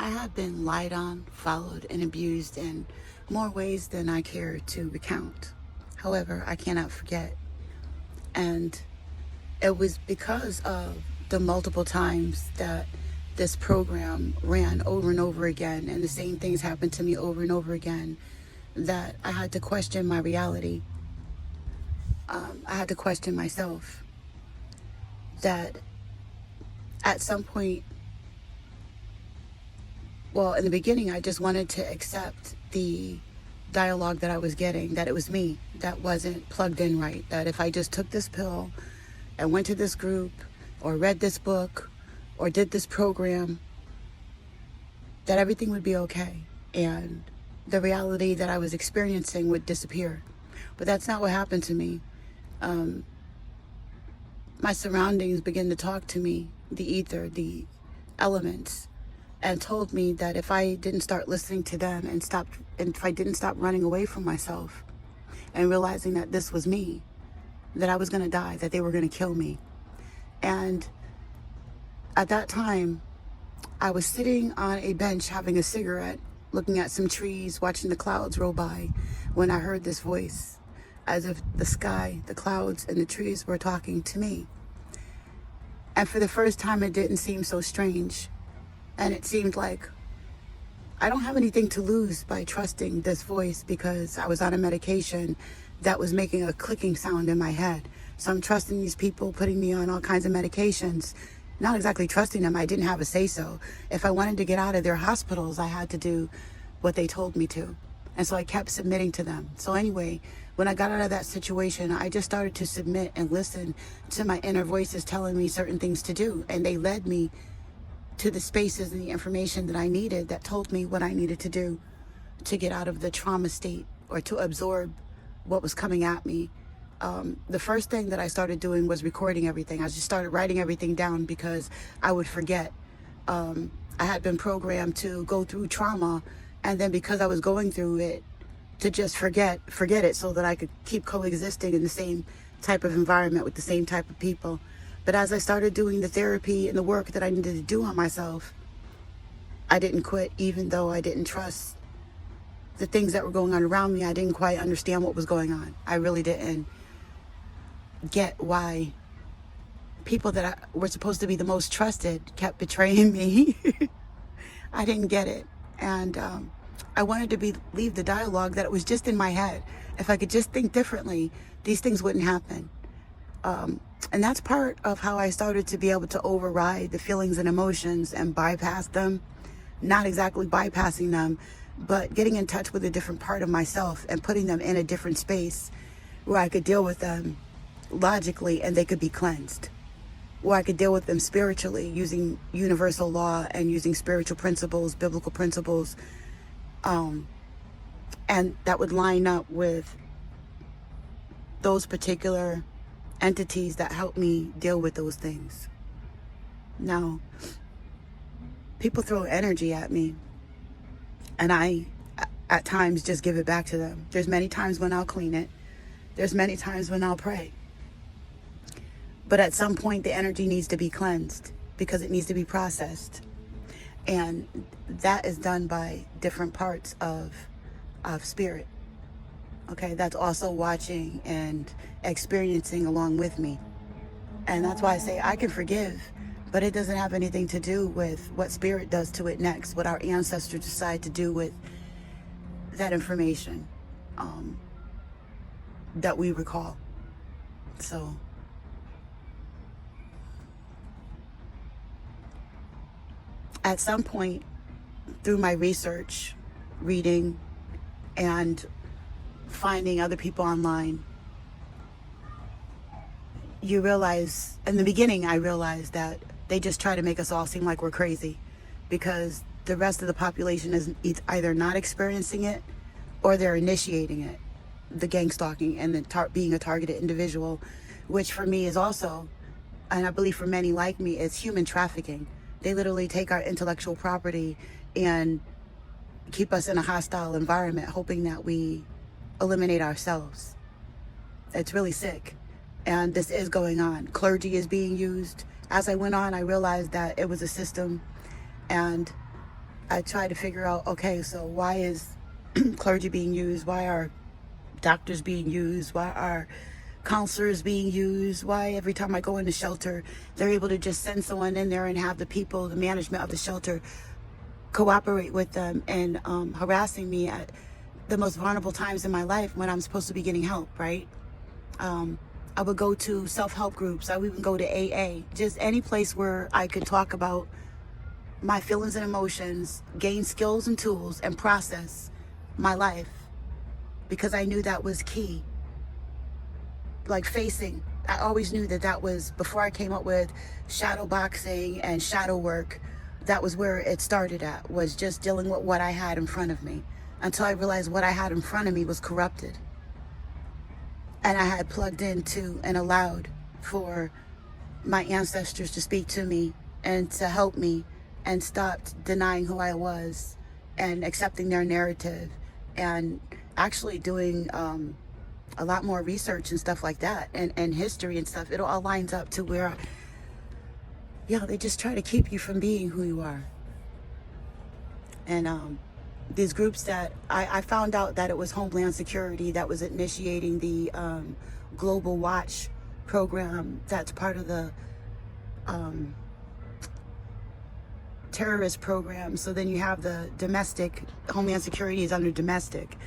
I have been lied on, followed, and abused in more ways than I care to recount. However, I cannot forget. And it was because of the multiple times that this program ran over and over again, and the same things happened to me over and over again, that I had to question my reality. I had to question myself. That at some point, well, in the beginning, I just wanted to accept the dialogue that I was getting, that it was me that wasn't plugged in right, that if I just took this pill and went to this group or read this book or did this program, that everything would be okay and the reality that I was experiencing would disappear. But that's not what happened to me. My surroundings began to talk to me, the ether, the elements, and told me that if I didn't start listening to them and if I didn't stop running away from myself and realizing that this was me, that I was going to die, that they were going to kill me. And at that time, I was sitting on a bench having a cigarette, looking at some trees, watching the clouds roll by, when I heard this voice, as if the sky, the clouds, and the trees were talking to me. And for the first time, it didn't seem so strange. And it seemed like I don't have anything to lose by trusting this voice, because I was on a medication that was making a clicking sound in my head. So I'm trusting these people, putting me on all kinds of medications, not exactly trusting them. I didn't have a say-so. If I wanted to get out of their hospitals, I had to do what they told me to. And so I kept submitting to them. So anyway, when I got out of that situation, I just started to submit and listen to my inner voices telling me certain things to do. And they led me to the spaces and the information that I needed, that told me what I needed to do to get out of the trauma state or to absorb what was coming at me. The first thing that I started doing was recording everything. I just started writing everything down because I would forget. I had been programmed to go through trauma, and then because I was going through it, to just forget it so that I could keep coexisting in the same type of environment with the same type of people. But as I started doing the therapy and the work that I needed to do on myself, I didn't quit, even though I didn't trust the things that were going on around me. I didn't quite understand what was going on. I really didn't get why people that were supposed to be the most trusted kept betraying me. I didn't get it. And I wanted to leave the dialogue that it was just in my head. If I could just think differently, these things wouldn't happen. And that's part of how I started to be able to override the feelings and emotions and bypass them. Not exactly bypassing them, but getting in touch with a different part of myself and putting them in a different space where I could deal with them logically and they could be cleansed. Where I could deal with them spiritually using universal law and using spiritual principles, biblical principles. And that would line up with those particular entities that help me deal with those things. Now, people throw energy at me, and I, at times, just give it back to them. There's many times when I'll clean it. There's many times when I'll pray. But at some point, the energy needs to be cleansed because it needs to be processed. And that is done by different parts of spirit. Okay, that's also watching and experiencing along with me. And that's why I say I can forgive, but it doesn't have anything to do with what spirit does to it next, what our ancestors decide to do with that information that we recall. So at some point through my research, reading, and finding other people online, you realize, in the beginning, I realized that they just try to make us all seem like we're crazy because the rest of the population is either not experiencing it or they're initiating it, the gang stalking and the being a targeted individual, which for me is also, and I believe for many like me, is human trafficking. They literally take our intellectual property and keep us in a hostile environment, hoping that we eliminate ourselves. It's really sick. And this is going on. Clergy is being used. As I went on, I realized that it was a system, and I tried to figure out, okay, so why is clergy being used? Why are doctors being used? Why are counselors being used? Why every time I go in the shelter, they're able to just send someone in there and have the people, the management of the shelter, cooperate with them and harassing me at the most vulnerable times in my life when I'm supposed to be getting help, right? I would go to self-help groups. I would even go to AA, just any place where I could talk about my feelings and emotions, gain skills and tools, and process my life, because I knew that was key. Like facing, I always knew that that was, before I came up with shadow boxing and shadow work, that was where it started at, was just dealing with what I had in front of me, until I realized what I had in front of me was corrupted. And I had plugged into and allowed for my ancestors to speak to me and to help me, and stopped denying who I was and accepting their narrative, and actually doing a lot more research and stuff like that, and history and stuff. It all lines up to where, yeah, they just try to keep you from being who you are. And these groups that I found out that it was Homeland Security that was initiating the Global Watch program. That's part of the terrorist program. So then you have the domestic, Homeland Security is under domestic.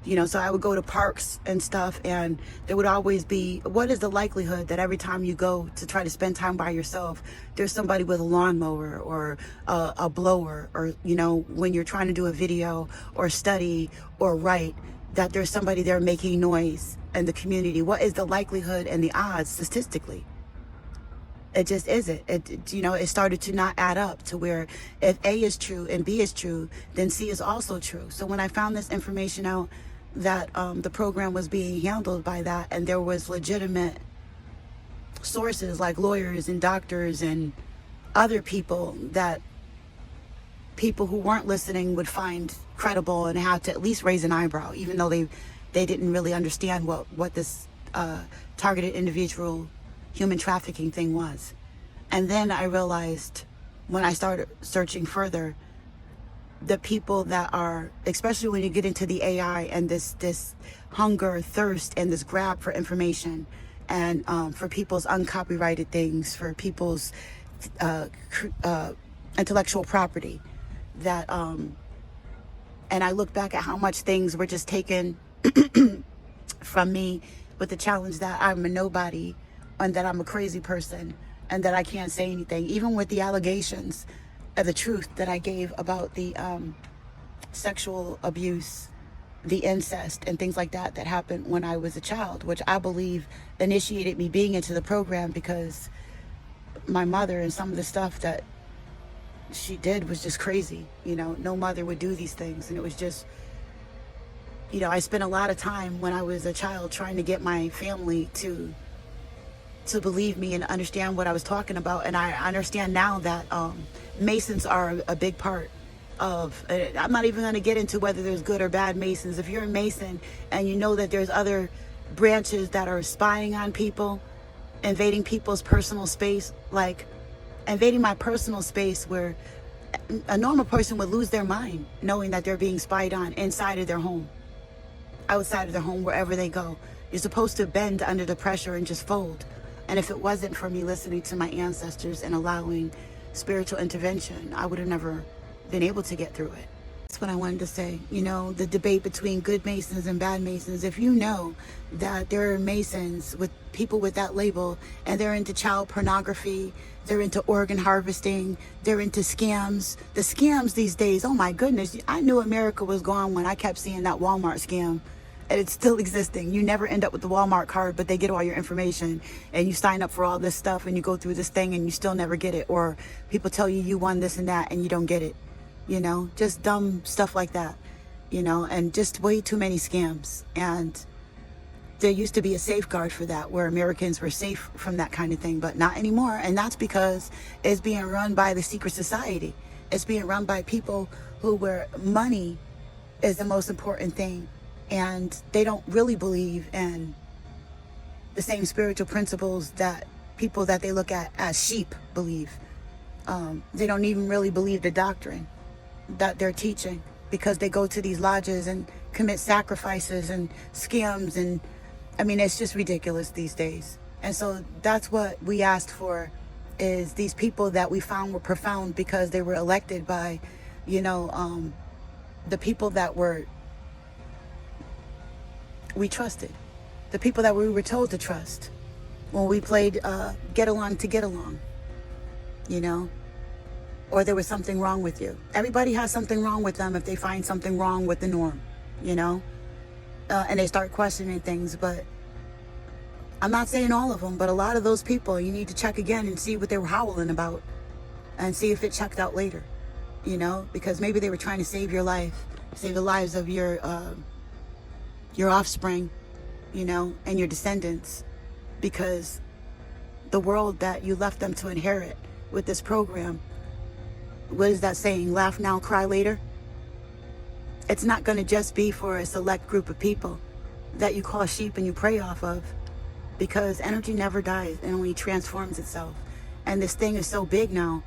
You know, so I would go to parks and stuff, and there would always be, what is the likelihood that every time you go to try to spend time by yourself, there's somebody with a lawnmower or a blower, or, you know, when you're trying to do a video or study or write, that there's somebody there making noise in the community? What is the likelihood and the odds statistically? It just isn't. You know, it started to not add up to where if A is true and B is true, then C is also true. So when I found this information out, that the program was being handled by that, and there was legitimate sources like lawyers and doctors and other people that people who weren't listening would find credible and have to at least raise an eyebrow, even though they didn't really understand what this targeted individual human trafficking thing was. And then I realized, when I started searching further, the people that are, especially when you get into the AI and this hunger, thirst, and this grab for information, and for people's uncopyrighted things, for people's intellectual property, that and I look back at how much things were just taken from me, with the challenge that I'm a nobody, and that I'm a crazy person, and that I can't say anything, even with the allegations of the truth that I gave about the sexual abuse, the incest, and things like that that happened when I was a child, which I believe initiated me being into the program, because my mother and some of the stuff that she did was just crazy. You know, no mother would do these things, and it was just, you know, I spent a lot of time when I was a child trying to get my family to believe me and understand what I was talking about. And I understand now that Masons are a big part of, I'm not even going to get into whether there's good or bad Masons. If you're a Mason and you know that there's other branches that are spying on people, invading people's personal space, like invading my personal space, where a normal person would lose their mind knowing that they're being spied on inside of their home, outside of their home, wherever they go. You're supposed to bend under the pressure and just fold. And if it wasn't for me listening to my ancestors and allowing spiritual intervention, I would have never been able to get through it. That's what I wanted to say. You know, the debate between good Masons and bad Masons. If you know that there are Masons with people with that label, and they're into child pornography, they're into organ harvesting, they're into scams. The scams these days, oh my goodness, I knew America was gone when I kept seeing that Walmart scam. And it's still existing. You never end up with the Walmart card, but they get all your information, and you sign up for all this stuff, and you go through this thing, and you still never get it. Or people tell you you won this and that, and you don't get it. You know, just dumb stuff like that, you know, and just way too many scams. And there used to be a safeguard for that, where Americans were safe from that kind of thing, but not anymore. And that's because it's being run by the secret society. It's being run by people where money is the most important thing. And they don't really believe in the same spiritual principles that people that they look at as sheep believe. They don't even really believe the doctrine. that they're teaching, because they go to these lodges and commit sacrifices and scams. And I mean, it's just ridiculous these days. And so that's what we asked for, is these people that we found were profound because they were elected by, you know, the people that we trusted, the people that we were told to trust when we played get along to get along, you know, or there was something wrong with you. Everybody has something wrong with them if they find something wrong with the norm, you know, and they start questioning things. But I'm not saying all of them, but a lot of those people, you need to check again and see what they were howling about and see if it checked out later, you know, because maybe they were trying to save your life, save the lives of your offspring, you know, and your descendants, because the world that you left them to inherit with this program, what is that saying? Laugh now, cry later. It's not going to just be for a select group of people that you call sheep and you prey off of, because energy never dies, it only transforms itself. And this thing is so big now.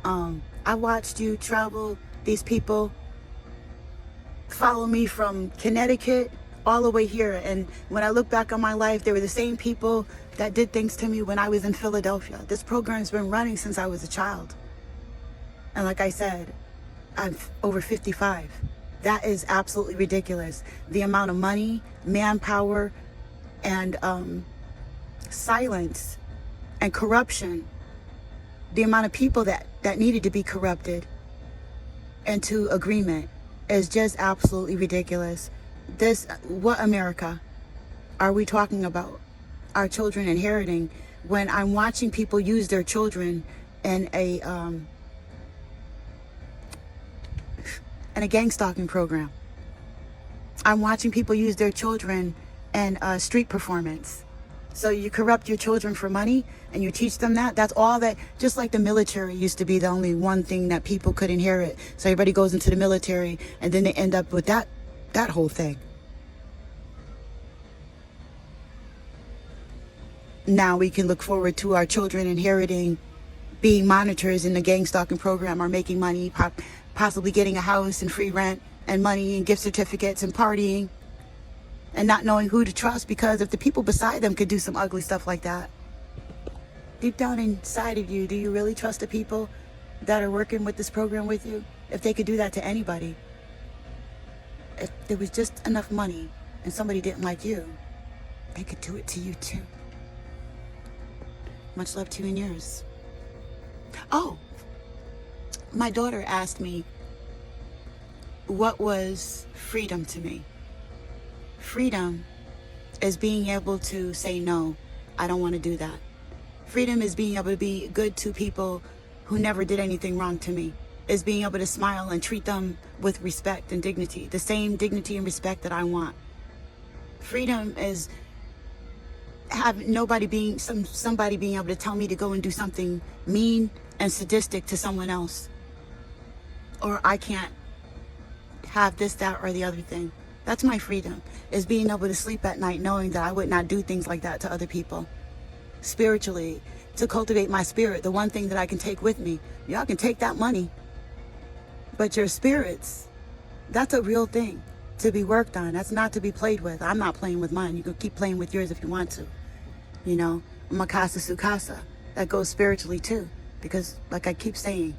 I watched you travel. These people follow me from Connecticut all the way here. And when I look back on my life, they were the same people that did things to me when I was in Philadelphia. This program's been running since I was a child. And like I said, I'm over 55. That is absolutely ridiculous. The amount of money, manpower, and silence and corruption, the amount of people that needed to be corrupted into agreement is just absolutely ridiculous. What America are we talking about? Our children inheriting, when I'm watching people use their children in a gang stalking program. I'm watching people use their children in street performance. So you corrupt your children for money and you teach them that. That's all that, just like the military used to be the only one thing that people could inherit. So everybody goes into the military and then they end up with that whole thing. Now we can look forward to our children inheriting, being monitors in the gang stalking program, or making money, possibly getting a house and free rent and money and gift certificates and partying, and not knowing who to trust, because if the people beside them could do some ugly stuff like that, deep down inside of you, do you really trust the people that are working with this program with you? If they could do that to anybody, if there was just enough money and somebody didn't like you, they could do it to you too. Much love to you and yours. Oh, my daughter asked me, what was freedom to me? Freedom is being able to say, no, I don't want to do that. Freedom is being able to be good to people who never did anything wrong to me. Is being able to smile and treat them with respect and dignity, the same dignity and respect that I want. Freedom is somebody being able to tell me to go and do something mean and sadistic to someone else, or I can't have this, that, or the other thing. That's my freedom, is being able to sleep at night knowing that I would not do things like that to other people. Spiritually, to cultivate my spirit, the one thing that I can take with me. Y'all can take that money, but your spirits, that's a real thing to be worked on. That's not to be played with. I'm not playing with mine. You can keep playing with yours if you want to. You know, Makasa Sukasa, that goes spiritually too. Because like I keep saying,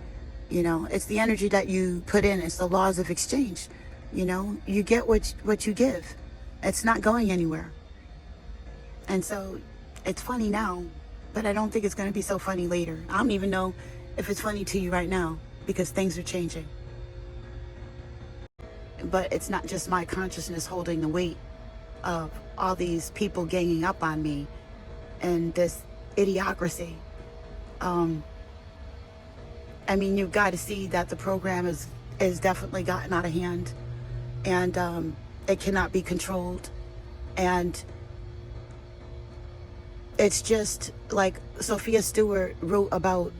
you know, it's the energy that you put in. It's the laws of exchange. You know, you get what you give. It's not going anywhere. And so it's funny now, but I don't think it's going to be so funny later. I don't even know if it's funny to you right now, because things are changing. But it's not just my consciousness holding the weight of all these people ganging up on me and this idiocracy. I mean, you've got to see that the program is definitely gotten out of hand, and it cannot be controlled. And it's just like Sophia Stewart wrote about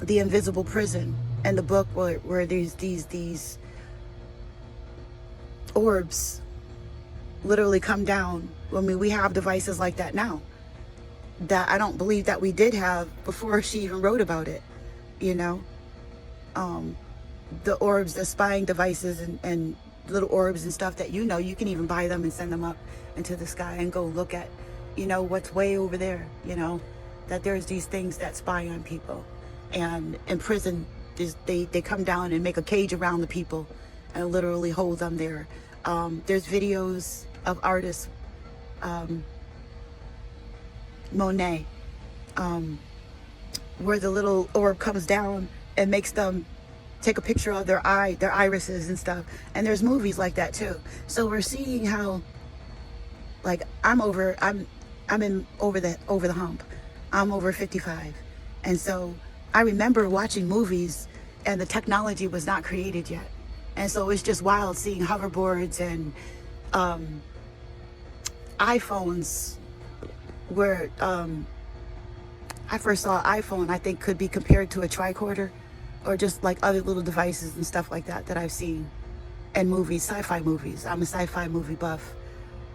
the invisible prison in the book, where there's these orbs literally come down. I mean, we have devices like that now that I don't believe that we did have before she even wrote about it, you know. the orbs, the spying devices, and little orbs and stuff that, you can even buy them and send them up into the sky and go look at, what's way over there, that there's these things that spy on people. And in prison, they come down and make a cage around the people and literally hold them there. There's videos of artists, Monet, where the little orb comes down and makes them take a picture of their irises and stuff. And there's movies like that too. So we're seeing how, like, I'm over the hump. I'm over 55. And so I remember watching movies and the technology was not created yet. And so it's just wild seeing hoverboards and iPhones where I first saw an iPhone, I think could be compared to a tricorder, or just like other little devices and stuff like that I've seen in movies, sci-fi movies. I'm a sci-fi movie buff,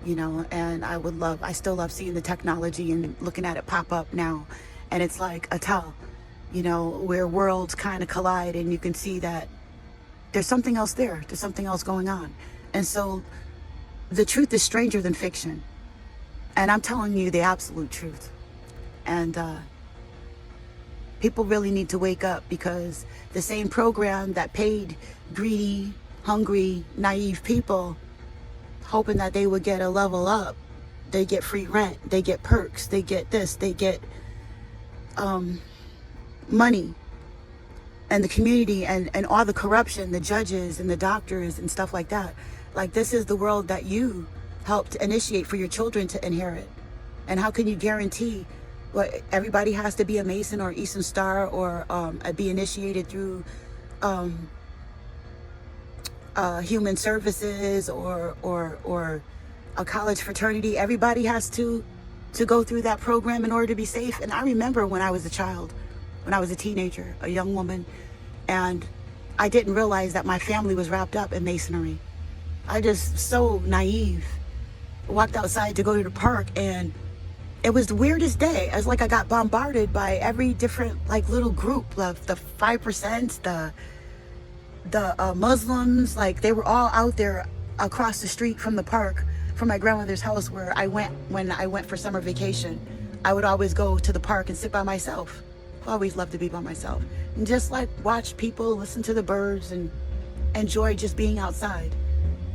and I still love seeing the technology and looking at it pop up now. And it's like a tell, where worlds kind of collide and you can see that there's something else there. There's something else going on. And so the truth is stranger than fiction. And I'm telling you the absolute truth. And people really need to wake up, because the same program that paid greedy, hungry, naive people, hoping that they would get a level up, they get free rent, they get perks, they get this, they get money, and the community and all the corruption, the judges and the doctors and stuff like that. Like, this is the world that you helped initiate for your children to inherit. And how can you guarantee everybody has to be a Mason or Eastern Star or be initiated through human services or a college fraternity? Everybody has to go through that program in order to be safe. And I remember when I was a child, when I was a teenager, a young woman, and I didn't realize that my family was wrapped up in Masonry. I just, so naive, walked outside to go to the park, and it was the weirdest day. It was like I got bombarded by every different like little group, the 5%, the Muslims. Like, they were all out there across the street from the park, from my grandmother's house, where I went when I went for summer vacation. I would always go to the park and sit by myself. I always loved to be by myself and just like watch people, listen to the birds, and enjoy just being outside.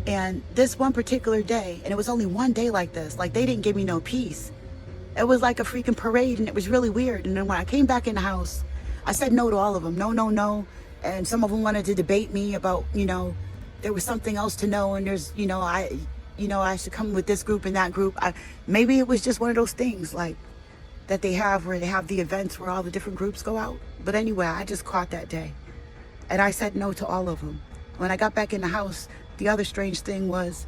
And this one particular day, and it was only one day like this, like, they didn't give me no peace. It was like a freaking parade, and it was really weird. And then when I came back in the house, I said no to all of them. No, no, no. And some of them wanted to debate me about, there was something else to know, and there's, I should come with this group and that group. Maybe it was just one of those things like that they have, where they have the events where all the different groups go out. But anyway, I just caught that day, and I said no to all of them. When I got back in the house, the other strange thing was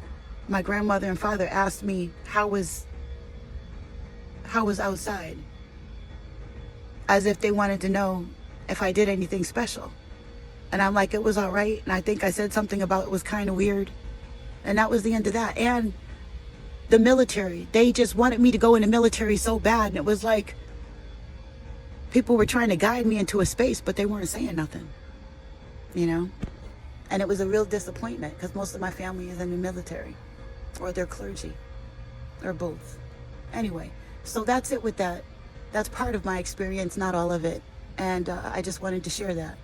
my grandmother and father asked me how was outside, as if they wanted to know if I did anything special. And I'm like, it was all right. And I think I said something about it was kind of weird. And that was the end of that. And the military, they just wanted me to go in the military so bad. And it was like people were trying to guide me into a space, but they weren't saying nothing, And it was a real disappointment, because most of my family is in the military, or they're clergy, or both. Anyway, so that's it with that. That's part of my experience, not all of it. And I just wanted to share that.